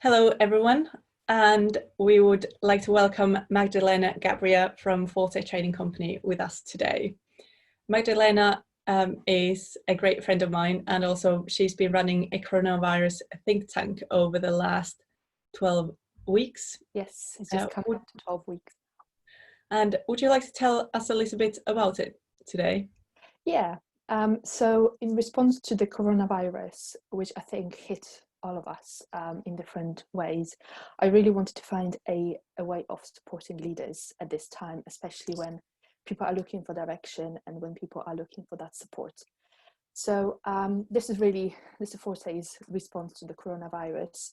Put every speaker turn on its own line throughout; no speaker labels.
Hello, everyone, and we would like to welcome Magdalena Gabriah from Forte Trading Company with us today. Magdalena is a great friend of mine, and also she's been running a coronavirus think tank over the last 12 weeks.
Yes, it's just come up to 12 weeks.
And would you like to tell us a little bit about it today?
Yeah, so in response to the coronavirus, which I think hit all of us in different ways, I really wanted to find a way of supporting leaders at this time, especially when people are looking for direction and when people are looking for that support. So this is Forte's response to the coronavirus.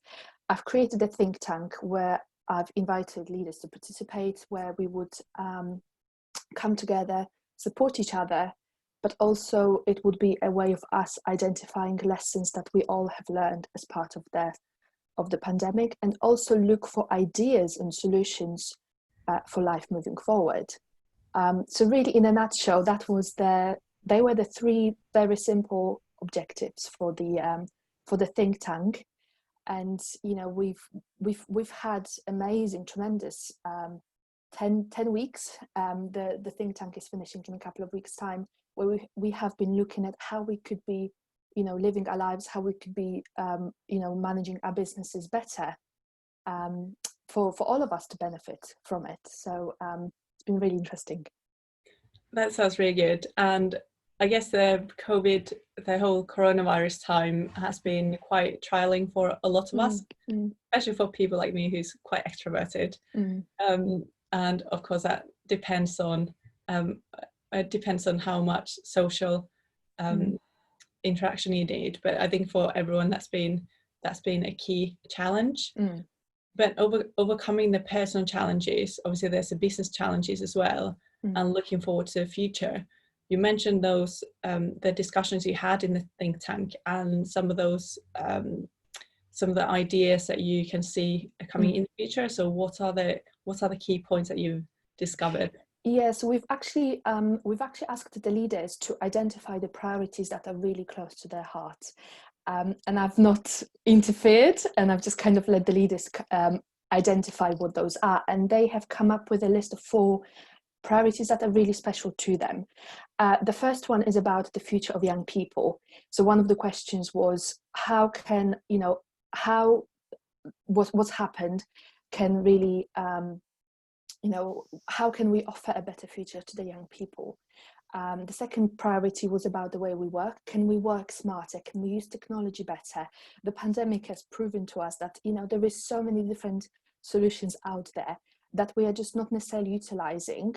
I've created a think tank where I've invited leaders to participate, where we would come together, support each other, but also it would be a way of us identifying lessons that we all have learned as part of the pandemic, and also look for ideas and solutions for life moving forward. So really, in a nutshell, they were the three very simple objectives for the think tank. And we've had amazing, tremendous 10 weeks. The think tank is finishing in a couple of weeks' time, where we have been looking at how we could be, living our lives, how we could be, managing our businesses better, for all of us to benefit from it. So it's been really interesting.
That sounds really good. And I guess the whole coronavirus time has been quite trialing for a lot of us, especially for people like me who's quite extroverted. And of course that depends on how much social interaction you need. But I think for everyone that's been a key challenge. But overcoming the personal challenges, obviously there's the business challenges as well, and looking forward to the future. You mentioned those the discussions you had in the think tank, and some of the ideas that you can see coming in the future. So what are the key points that you've discovered?
Yeah, so we've actually asked the leaders to identify the priorities that are really close to their hearts. And I've not interfered, and I've just kind of let the leaders identify what those are. And they have come up with a list of 4 priorities that are really special to them. The first one is about the future of young people. So one of the questions was, how can, what's happened can really, how can we offer a better future to the young people? The second priority was about the way we work. Can we work smarter? Can we use technology better? The pandemic has proven to us that, there is so many different solutions out there that we are just not necessarily utilizing.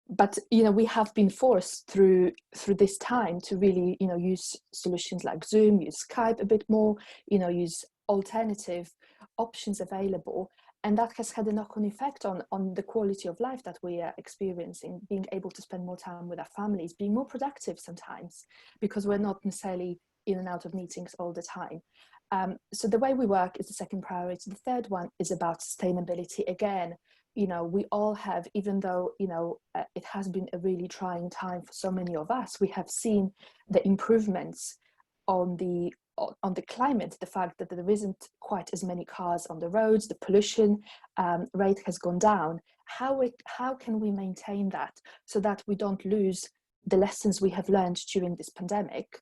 But, we have been forced through this time to really, use solutions like Zoom, use Skype a bit more, use alternative options available. And that has had a knock-on effect on the quality of life that we are experiencing, being able to spend more time with our families, being more productive sometimes, because we're not necessarily in and out of meetings all the time. So the way we work is the second priority. The third one is about sustainability. Again, we all have, even though, it has been a really trying time for so many of us, we have seen the improvements on the climate, the fact that there isn't quite as many cars on the roads, the pollution rate has gone down. How can we maintain that so that we don't lose the lessons we have learned during this pandemic,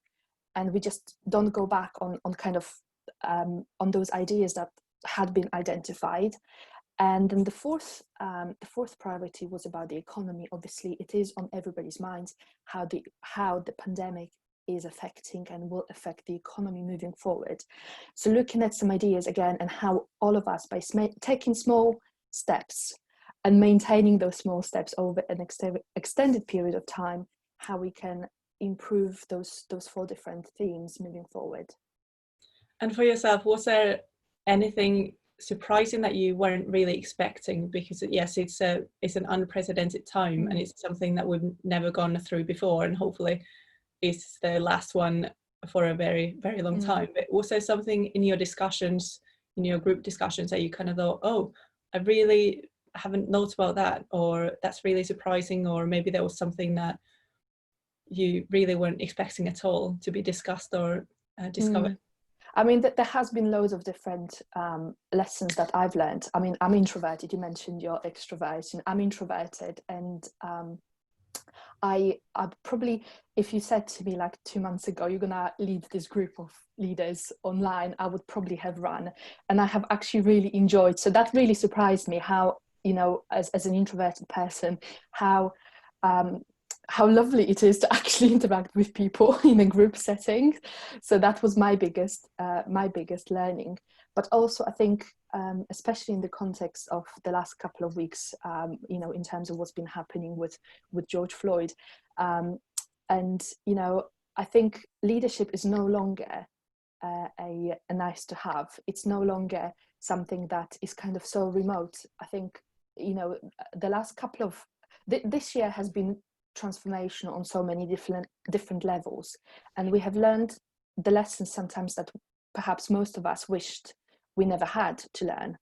and we just don't go back on on those ideas that had been identified? And then the fourth priority was about the economy. Obviously, it is on everybody's minds how the pandemic is affecting and will affect the economy moving forward. So looking at some ideas again, and how all of us, by taking small steps and maintaining those small steps over an extended period of time, how we can improve those 4 different themes moving forward.
And for yourself, was there anything surprising that you weren't really expecting? Because yes, it's an unprecedented time, and it's something that we've never gone through before, and hopefully it's the last one for a very, very long time. But was there something in your discussions, in your group discussions, that you kind of thought, oh, I really haven't thought about that, or that's really surprising, or maybe there was something that you really weren't expecting at all to be discussed or discovered?
I mean, there has been loads of different lessons that I've learned. I mean, I'm introverted. You mentioned your extroversion. I'm introverted, and I probably, if you said to me like 2 months ago, you're gonna lead this group of leaders online, I would probably have run. And I have actually really enjoyed. So that really surprised me how, you know, as an introverted person, how lovely it is to actually interact with people in a group setting. So that was my biggest learning. But also, I think, especially in the context of the last couple of weeks, you know, in terms of what's been happening with George Floyd, and you know, I think leadership is no longer a nice to have. It's no longer something that is kind of so remote. I think, you know, the last couple of this year has been transformational on so many different levels, and we have learned the lessons sometimes that perhaps most of us wished we never had to learn,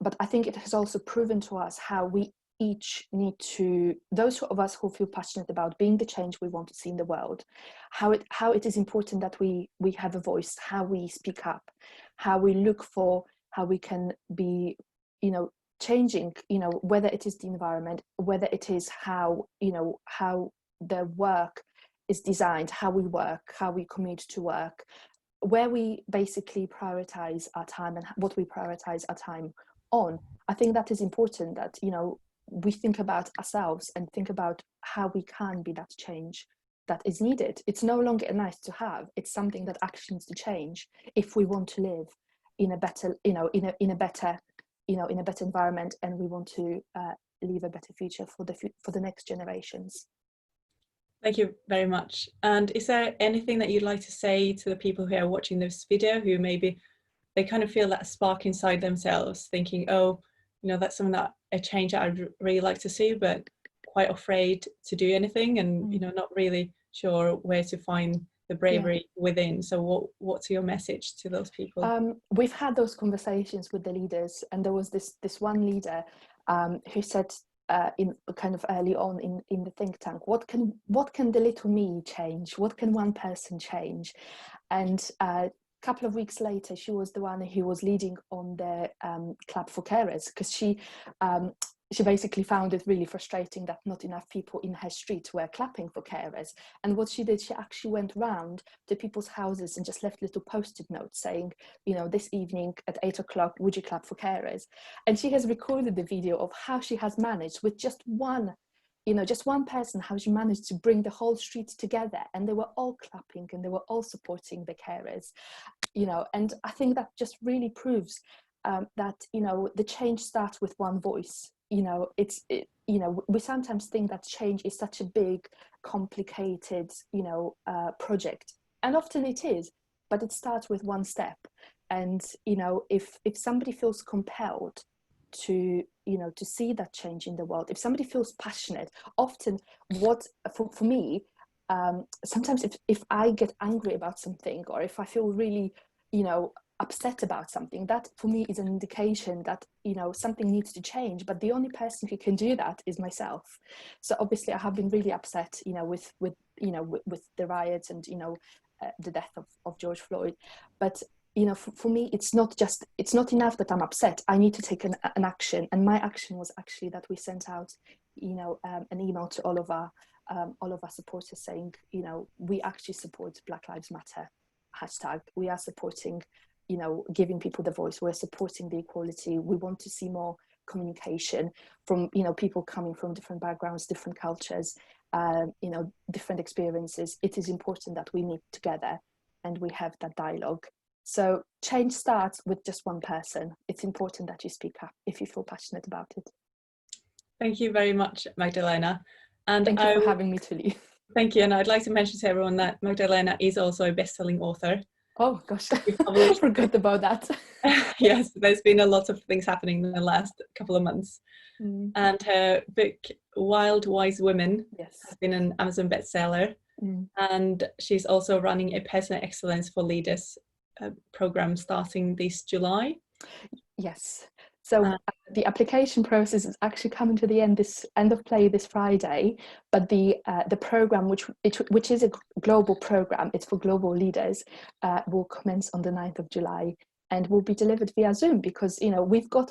but I think it has also proven to us how we each need to, those of us who feel passionate about being the change we want to see in the world, how it is important that we have a voice, how we speak up, how we look for how we can be, you know, changing, you know, whether it is the environment, whether it is how, you know, how the work is designed, how we work, how we commute to work, where we basically prioritize our time and what we prioritize our time on. I think that is important, that, you know, we think about ourselves and think about how we can be that change that is needed. It's no longer a nice to have, it's something that actually needs to change if we want to live in a better, you know, in a better, you know, in a better environment, and we want to leave a better future for the next generations.
Thank you very much. And is there anything that you'd like to say to the people who are watching this video, who maybe they kind of feel that spark inside themselves, thinking, oh, you know, that's something that a change that I'd really like to see, but quite afraid to do anything, and you know, not really sure where to find the bravery within. So what's your message to those people?
We've had those conversations with the leaders, and there was this one leader who said, in kind of early on in the think tank, what can the little me change? What can one person change? And a couple of weeks later, she was the one who was leading on the Clap for Carers, because she basically found it really frustrating that not enough people in her street were clapping for carers. And what she did, she actually went round to people's houses and just left little post-it notes saying, you know, this evening at 8 o'clock, would you clap for carers? And she has recorded the video of how she has managed with just one, you know, just one person, how she managed to bring the whole street together, and they were all clapping and they were all supporting the carers, you know. And I think that just really proves that, you know, the change starts with one voice. You know, you know, we sometimes think that change is such a big, complicated, you know, project, and often it is, but it starts with one step. And, you know, if somebody feels compelled to, you know, to see that change in the world, if somebody feels passionate, often what for me, sometimes if I get angry about something, or if I feel really, you know, upset about something, that for me is an indication that, you know, something needs to change, but the only person who can do that is myself. So obviously I have been really upset, you know, with you know, with the riots and, you know, the death of George Floyd. But, you know, for me, it's not enough that I'm upset. I need to take an action, and my action was actually that we sent out, you know, an email to all of our supporters saying, you know, we actually support Black Lives Matter hashtag. We are supporting, you know, giving people the voice. We're supporting the equality. We want to see more communication from, you know, people coming from different backgrounds, different cultures, you know, different experiences. It is important that we meet together and we have that dialogue. So change starts with just one person. It's important that you speak up if you feel passionate about it.
Thank you very much, Magdalena. And
thank you for having me, Tully.
Thank you. And I'd like to mention to everyone that Magdalena is also a best-selling author.
Oh gosh, I forgot about that.
Yes, there's been a lot of things happening in the last couple of months. And her book, Wild Wise Women, has been an Amazon bestseller. And she's also running a Personal Excellence for Leaders program starting this July.
Yes. So the application process is actually coming to the end of play this Friday, but the program, which is a global program, it's for global leaders, will commence on the 9th of July and will be delivered via Zoom, because we've got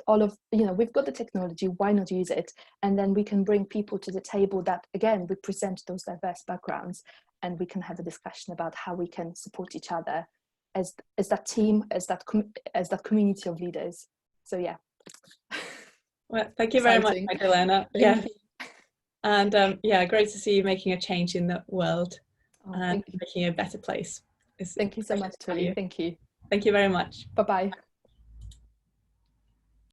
we've got the technology, why not use it? And then we can bring people to the table that again represent those diverse backgrounds, and we can have a discussion about how we can support each other as that team, as that community of leaders. So yeah.
Well, thank you very much, Magdalena.
Yeah.
And great to see you making a change in the world and making a better place.
Thank you so much, Tully. Thank you.
Thank you very much.
Bye-bye.